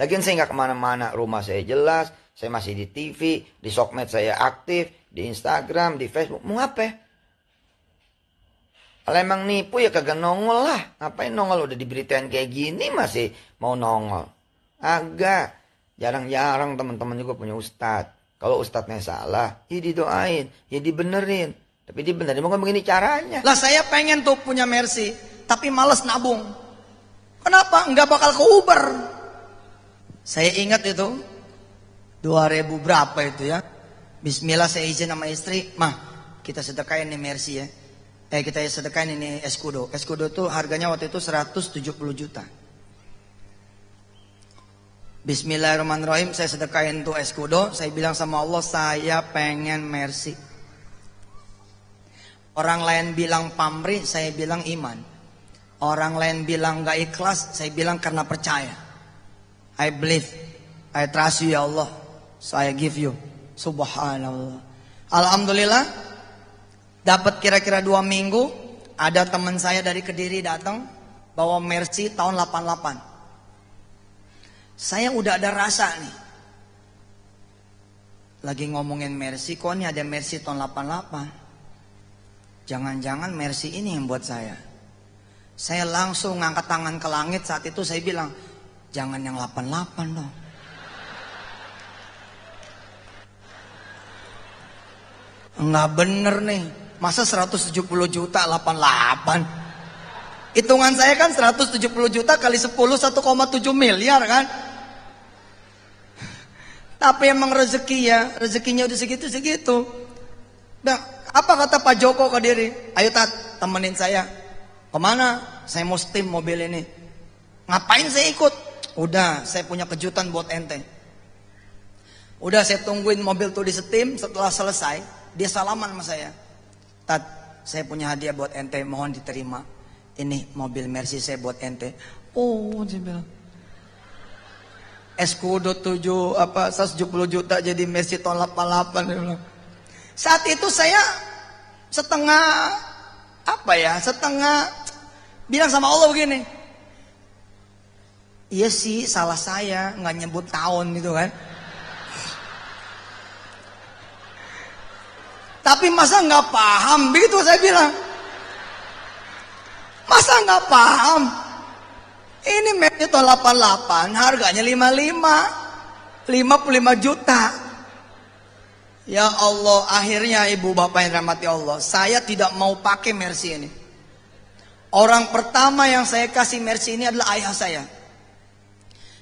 Lagian saya nggak kemana-mana, rumah saya jelas, saya masih di TV, di sosmed saya aktif, di Instagram, di Facebook, mau apa? Kalau emang nipu ya kagak nongol lah. Ngapain nongol, udah diberitain kayak gini masih mau nongol? Agak. Jarang-jarang teman-teman juga punya ustadz. Kalau ustadznya salah, ya didoain, ya dibenerin. Tapi dibenerin bukan begini caranya. Lah saya pengen tuh punya Mercy, tapi males nabung. Kenapa? Nggak bakal ke Uber. Saya ingat itu 2000 berapa itu ya. Bismillah saya izin sama istri, mah kita sedekahin nih Mercy ya. Kita sedekahin ini Escudo. Escudo tuh harganya waktu itu 170 juta. Bismillahirrahmanirrahim, saya sedekahin tuh Escudo. Saya bilang sama Allah, saya pengen Mercy. Orang lain bilang pamrih, saya bilang iman. Orang lain bilang gak ikhlas, saya bilang karena percaya. I believe, I trust you ya Allah, so I give you. Subhanallah. Alhamdulillah, dapat kira-kira 2 minggu, ada teman saya dari Kediri datang bawa Mercy tahun 88. Saya udah ada rasa nih. Lagi ngomongin Mercy, kok nih ada Mercy tahun 88. Jangan-jangan Mercy ini yang buat saya. Saya langsung ngangkat tangan ke langit. Saat itu saya bilang, jangan yang 88 dong. Enggak bener nih. Masa 170 juta 88? Hitungan saya kan 170 juta kali 10 1,7 miliar kan. Tapi emang rezeki ya, rezekinya udah segitu-segitu. Nah, apa kata Pak Joko ke diri? Ayo Tat, temenin saya. Kemana? Saya mau steam mobil ini. Ngapain saya ikut? Udah, saya punya kejutan buat ente. Udah saya tungguin mobil tuh di steam. Setelah selesai, dia salaman sama saya. Tat, saya punya hadiah buat ente, mohon diterima. Ini mobil Mercy saya buat ente. Oh, dia bilang. Escudo 170 juta jadi Mercy tahun 88. Dia bilang. Saat itu saya setengah bilang sama Allah begini, iya sih salah saya nggak nyebut tahun gitu kan. Tapi masa nggak paham begitu saya bilang. Masa nggak paham? Ini Mercy tahun 88 harganya 55 juta. Ya Allah, akhirnya ibu bapak yang dirahmati Allah, saya tidak mau pakai Mercy ini. Orang pertama yang saya kasih Mercy ini adalah ayah saya.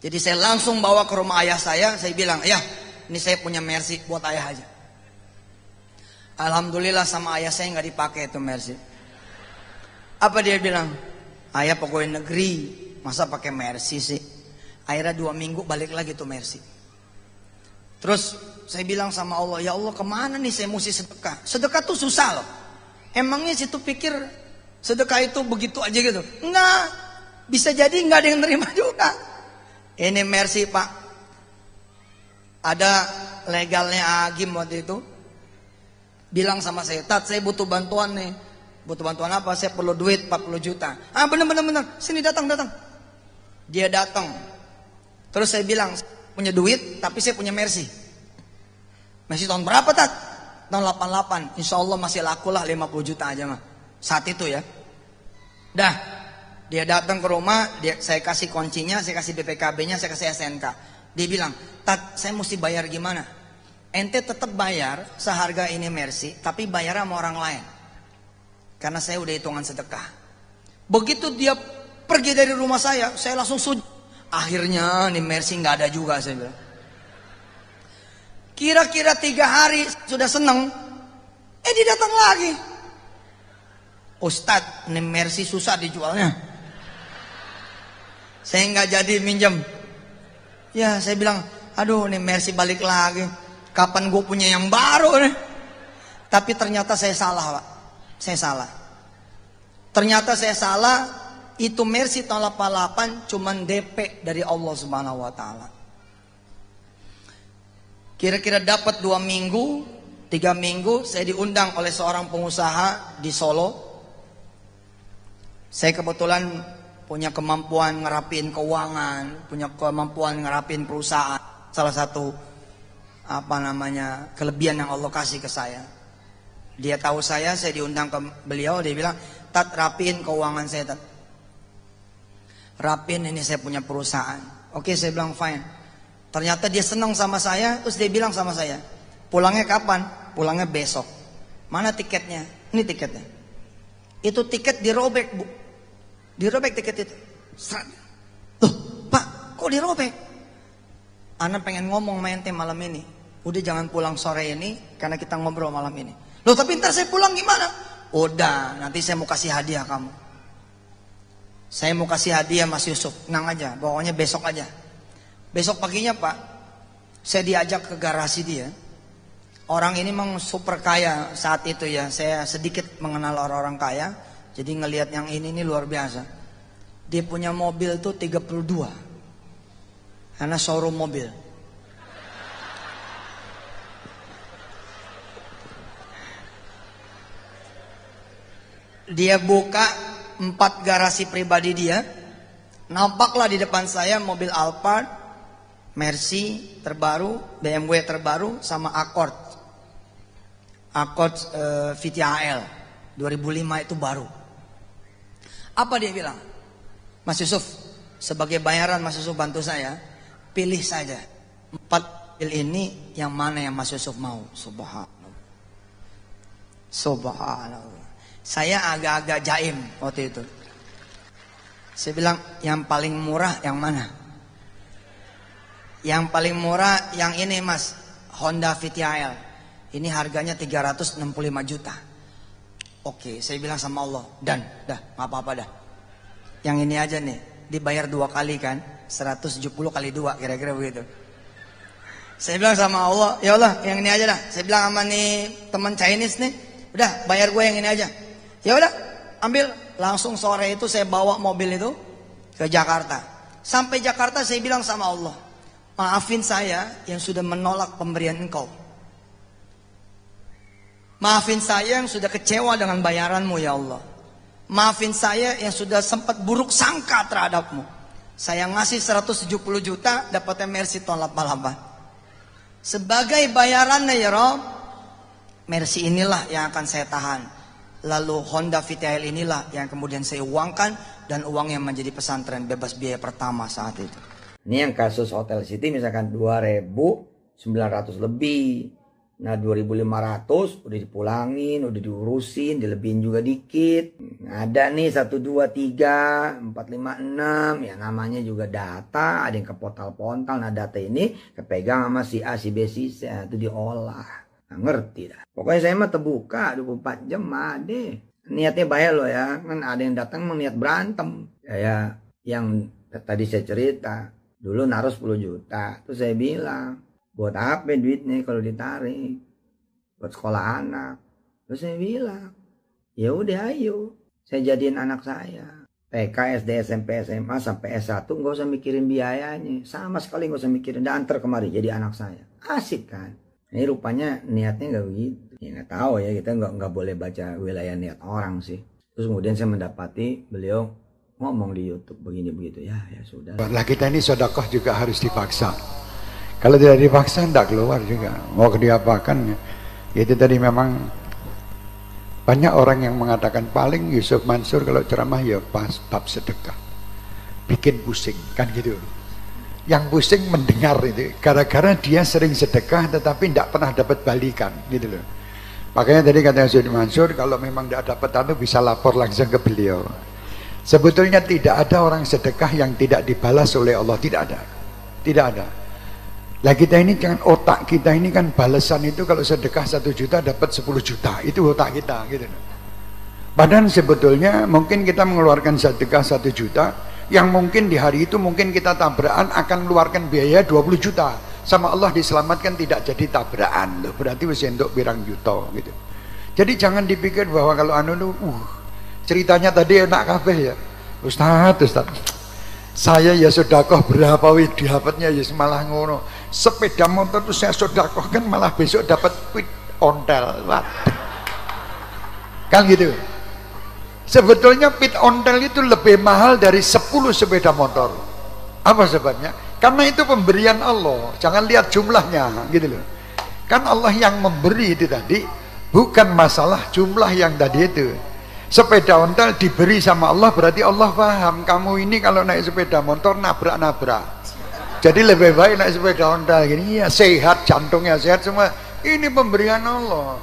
Jadi saya langsung bawa ke rumah ayah saya bilang, ayah, ini saya punya Mercy buat ayah aja. Alhamdulillah sama ayah saya nggak dipakai itu Mercy. Apa dia bilang? Ayah pegawai negeri, masa pakai Mercy sih? Akhirnya 2 minggu balik lagi tuh Mercy. Terus saya bilang sama Allah, ya Allah kemana nih saya mesti sedekah? Sedekah tuh susah loh. Emangnya situ pikir sedekah itu begitu aja gitu? Enggak, bisa jadi enggak ada yang nerima juga. Ini Mercy Pak, ada legalnya Agim waktu itu. Bilang sama saya, Tat saya butuh bantuan nih. Butuh bantuan apa? Saya perlu duit 40 juta. Ah bener, sini datang. Dia datang. Terus saya bilang, punya duit tapi saya punya Mercy. Mercy tahun berapa Tat? Tahun 88. Insya Allah masih laku lah 50 juta aja mah. Saat itu ya. Dah, dia datang ke rumah, saya kasih kuncinya, saya kasih BPKB-nya, saya kasih SNK. Dia bilang, Tat saya mesti bayar gimana? Ente tetap bayar seharga ini Mercy, tapi bayar sama orang lain. Karena saya udah hitungan sedekah. Begitu dia pergi dari rumah saya langsung sujud. Akhirnya nih Mercy nggak ada juga saya bilang. Kira-kira 3 hari sudah seneng, dia datang lagi. Ustadz, nih Mercy susah dijualnya. Saya nggak jadi minjem. Ya saya bilang, aduh nih Mercy balik lagi. Kapan gue punya yang baru nih? Tapi ternyata saya salah Pak. Saya salah. Ternyata saya salah. Itu Mercy tahun 88 cuman DP dari Allah Subhanahu wa taala. Kira-kira dapat 2 minggu, 3 minggu saya diundang oleh seorang pengusaha di Solo. Saya kebetulan punya kemampuan ngerapin keuangan, punya kemampuan ngerapin perusahaan. Salah satu kelebihan yang Allah kasih ke saya. Dia tahu saya diundang ke beliau, dia bilang, "Tat, rapiin keuangan saya, Tat. Rapin, ini saya punya perusahaan." Oke, saya bilang fine. Ternyata dia senang sama saya, terus dia bilang sama saya, "Pulangnya kapan?" "Pulangnya besok." "Mana tiketnya?" "Ini tiketnya." Itu tiket dirobek, Bu. Dirobek tiket itu. Loh, Pak, kok dirobek? Ana pengen ngomong sama ente malam ini. Udah jangan pulang sore ini, karena kita ngobrol malam ini. Loh, tapi ntar saya pulang gimana? Udah, nanti saya mau kasih hadiah kamu. Saya mau kasih hadiah Mas Yusuf. Tenang aja, pokoknya besok aja. Besok paginya, Pak, saya diajak ke garasi dia. Orang ini memang super kaya saat itu ya. Saya sedikit mengenal orang-orang kaya. Jadi ngelihat yang ini luar biasa. Dia punya mobil tuh 32. Karena showroom mobil. Dia buka 4 garasi pribadi dia. Nampaklah di depan saya mobil Alphard, Mercy terbaru, BMW terbaru, sama Accord VTAL 2005 itu baru. Apa dia bilang? "Mas Yusuf, sebagai bayaran Mas Yusuf bantu saya, pilih saja 4 mobil ini, yang mana yang Mas Yusuf mau." Subhanallah. Subhanallah. Saya agak-agak jaim waktu itu. Saya bilang, "Yang paling murah yang mana?" "Yang paling murah yang ini, Mas, Honda VTAL. Ini harganya 365 juta. Oke, saya bilang sama Allah, "Dan, dah, nggak apa-apa dah. Yang ini aja nih, dibayar 2 kali kan, 170 kali 2, kira-kira begitu." Saya bilang sama Allah, "Ya Allah, yang ini aja dah." Saya bilang sama nih teman Chinese nih, "Udah, bayar gue yang ini aja." Ya udah, ambil. Langsung sore itu saya bawa mobil itu ke Jakarta. Sampai Jakarta saya bilang sama Allah, "Maafin saya yang sudah menolak pemberian engkau. Maafin saya yang sudah kecewa dengan bayaranmu ya Allah. Maafin saya yang sudah sempat buruk sangka terhadapmu. Saya ngasih 170 juta, dapatnya Mercy tahun 88. Sebagai bayarannya ya Rob, Mercy inilah yang akan saya tahan. Lalu Honda VTL inilah yang kemudian saya uangkan, dan uangnya menjadi pesantren bebas biaya pertama saat itu." Ini yang kasus Hotel City misalkan 2.900 lebih. Nah 2.500 udah dipulangin, udah diurusin, dilebihin juga dikit. Ada nih 1, 2, 3, 4, 5, 6. Ya namanya juga data, ada yang kepontal-pontal. Nah data ini kepegang sama si A, si B, si C. Itu diolah. Nah, ngerti dah. Pokoknya saya mah terbuka 24 jam ada. Niatnya bayar loh ya. Kan ada yang datang mau niat berantem. Ya yang tadi saya cerita. Dulu naruh 10 juta. Terus saya bilang, "Buat apa duitnya kalau ditarik? Buat sekolah anak." Terus saya bilang, "Ya udah ayo. Saya jadiin anak saya. TK, SD, SMP, SMA sampai S1 nggak usah mikirin biayanya. Sama sekali nggak usah mikirin. Dan antar kemari jadi anak saya." Asik kan? Ini rupanya niatnya nggak begitu. Ya nggak tahu ya, kita nggak boleh baca wilayah niat orang sih. Terus kemudian saya mendapati beliau ngomong di YouTube begini begitu. Ya sudah. Lah kita ini sedekah juga harus dipaksa. Kalau tidak dipaksa tidak keluar juga. Mau diapakan? Itu tadi memang banyak orang yang mengatakan paling Yusuf Mansur kalau ceramah ya pas bab sedekah. Bikin pusing kan gitu. Yang pusing mendengar itu gara-gara dia sering sedekah tetapi tidak pernah dapat balikan gitu loh. Makanya tadi kata Yusuf Mansur, kalau memang tidak dapat apa bisa lapor langsung ke beliau. Sebetulnya tidak ada orang sedekah yang tidak dibalas oleh Allah, tidak ada. Tidak ada. Lah kita ini kan otak kita ini kan balasan itu kalau sedekah 1 juta dapat 10 juta. Itu otak kita gitu. Padahal sebetulnya mungkin kita mengeluarkan sedekah 1 juta yang mungkin di hari itu mungkin kita tabrakan akan mengeluarkan biaya 20 juta. Sama Allah diselamatkan tidak jadi tabrakan loh. Berarti wis entuk pirang juta gitu. Jadi jangan dipikir bahwa kalau ceritanya tadi enak kabeh ya. Ustaz, saya ya sedekah berapa wih dapatnya ya malah ngono. Sepeda motor itu saya sedekah kan malah besok dapat ontel. Kan gitu. Sebetulnya pit ontel itu lebih mahal dari 10 sepeda motor. Apa sebabnya? Karena itu pemberian Allah. Jangan lihat jumlahnya, gitu loh. Kan Allah yang memberi itu tadi, bukan masalah jumlah yang tadi itu. Sepeda ontel diberi sama Allah, berarti Allah paham kamu ini kalau naik sepeda motor nabrak-nabrak. Jadi lebih baik naik sepeda ontel gini, ya sehat, jantungnya sehat semua. Ini pemberian Allah.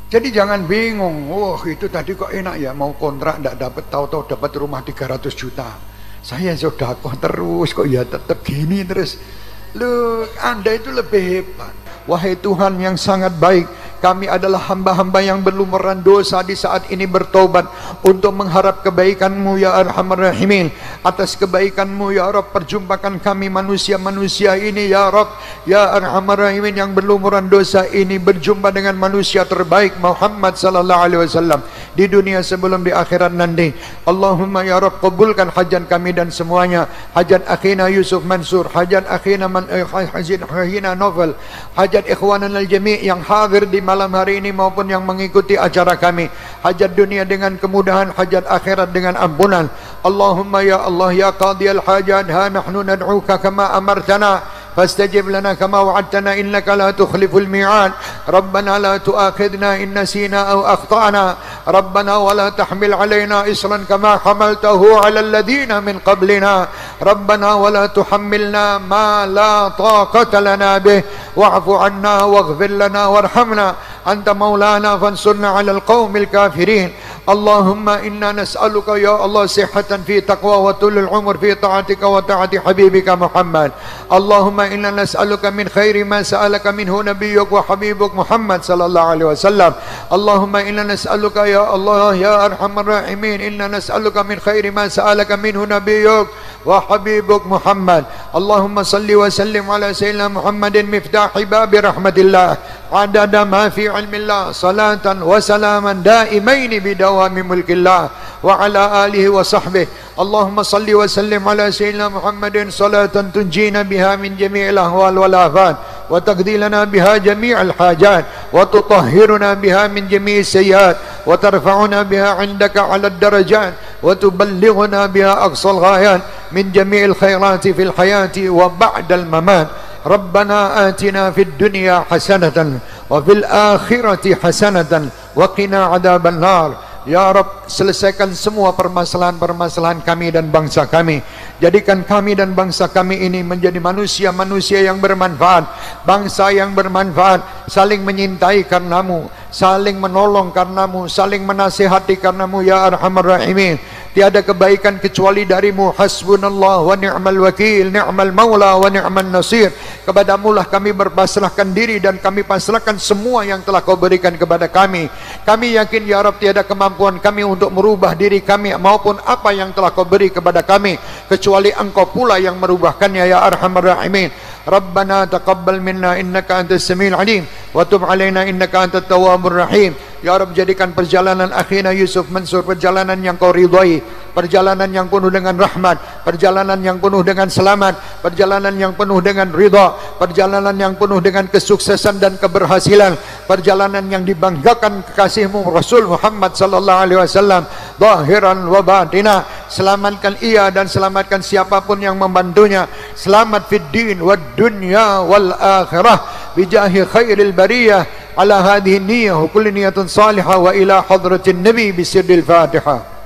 Jadi jangan bingung, wah itu tadi kok enak ya, mau kontrak ndak dapat, tahu-tahu dapat rumah 300 juta. Saya sudah kok terus kok ya tetap gini terus. Loh, Anda itu lebih hebat. Wahai Tuhan yang sangat baik, kami adalah hamba-hamba yang berlumuran dosa di saat ini bertobat untuk mengharap kebaikan-Mu ya Arhamar Rahimin. Atas kebaikan-Mu ya Rabb, perjumpakan kami manusia-manusia ini ya Rabb, ya Arhamar Rahimin, yang berlumuran dosa ini berjumpa dengan manusia terbaik Muhammad sallallahu alaihi wasallam di dunia sebelum di akhirat nanti. Allahumma ya Rabb, kabulkan hajat kami dan semuanya, hajat akhina Yusuf Mansur, hajat akhina Novel, hajat ikhwanan al-jami' yang hadir di malam hari ini maupun yang mengikuti acara kami, hajat dunia dengan kemudahan, hajat akhirat dengan ampunan. Allahumma ya Allah ya qadiyal hajat, ha nahnu nad'uka kama amartana فاستجب لنا كما وعدتنا إنك لا تخلف الميعاد. ربنا لا تؤاخذنا إن نسينا أو أخطأنا. ربنا ولا تحمل علينا إصرا كما حملته على الذين من قبلنا. ربنا ولا تحملنا ما لا طاقة لنا به واعف عنا واغفر لنا وارحمنا أنت مولانا فانصرنا على القوم الكافرين. اللهم إنا نسألك يا الله صحة في تقوى وطول العمر في طاعتك وطاعة حبيبك محمد. اللهم إنا نسألك من خير ما سألك منه نبيك وحبيبك محمد صلى الله عليه وسلم. اللهم إنا نسألك يا الله يا أرحم الراحمين، إنا نسألك من خير ما سألك منه نبيك وحبيبك محمد. اللهم صل وسلم على سيدنا محمد مفتاح باب رحمة الله عدد ما في علم الله، صلاة وسلاما دائمين بدوام ملك الله وعلى آله وصحبه. اللهم صل وسلم على سيدنا محمد صلاة تنجينا بها من جميع الأهوال والآفات وتقضي لنا بها جميع الحاجات وتطهرنا بها من جميع السيئات وترفعنا بها عندك على الدرجات وتبلغنا بها أقصى الغايات من جميع الخيرات في الحياة وبعد الممات. ربنا آتنا في الدنيا حسنة وفي الآخرة حسنة وقنا عذاب النار. Ya Rabb, selesaikan semua permasalahan-permasalahan kami dan bangsa kami. Jadikan kami dan bangsa kami ini menjadi manusia-manusia yang bermanfaat, bangsa yang bermanfaat, saling menyintai karenamu, saling menolong karenamu, saling menasihati karenamu ya Arhamar Rahimin. Tiada kebaikan kecuali darimu. Hasbunallah wa ni'mal wakil, ni'mal maula wa ni'man nasir. Kepadamulah kami berpasrahkan diri dan kami pasrahkan semua yang telah kau berikan kepada kami. Kami yakin ya Rabb tiada kemampuan kami untuk merubah diri kami maupun apa yang telah kau beri kepada kami, kecuali engkau pula yang merubahkannya ya Arhamar Rahimin. Rabbana taqabbal minna innaka antas samiul alim wa tub alaina innaka antat tawwabur rahim. Ya Rabb, jadikan perjalanan akhina Yusuf Mansur perjalanan yang kau ridhai, perjalanan yang penuh dengan rahmat, perjalanan yang penuh dengan selamat, perjalanan yang penuh dengan ridha, perjalanan yang penuh dengan kesuksesan dan keberhasilan, perjalanan yang dibanggakan kekasihmu Rasul Muhammad sallallahu alaihi wasallam zahiran wa batina. Selamatkan ia dan selamatkan siapapun yang membantunya. Selamat fid din wad dunya wal akhirah bijahi khairil bariyah. على هذه النية وكل نية صالحة وإلى حضرة النبي بسر الفاتحة.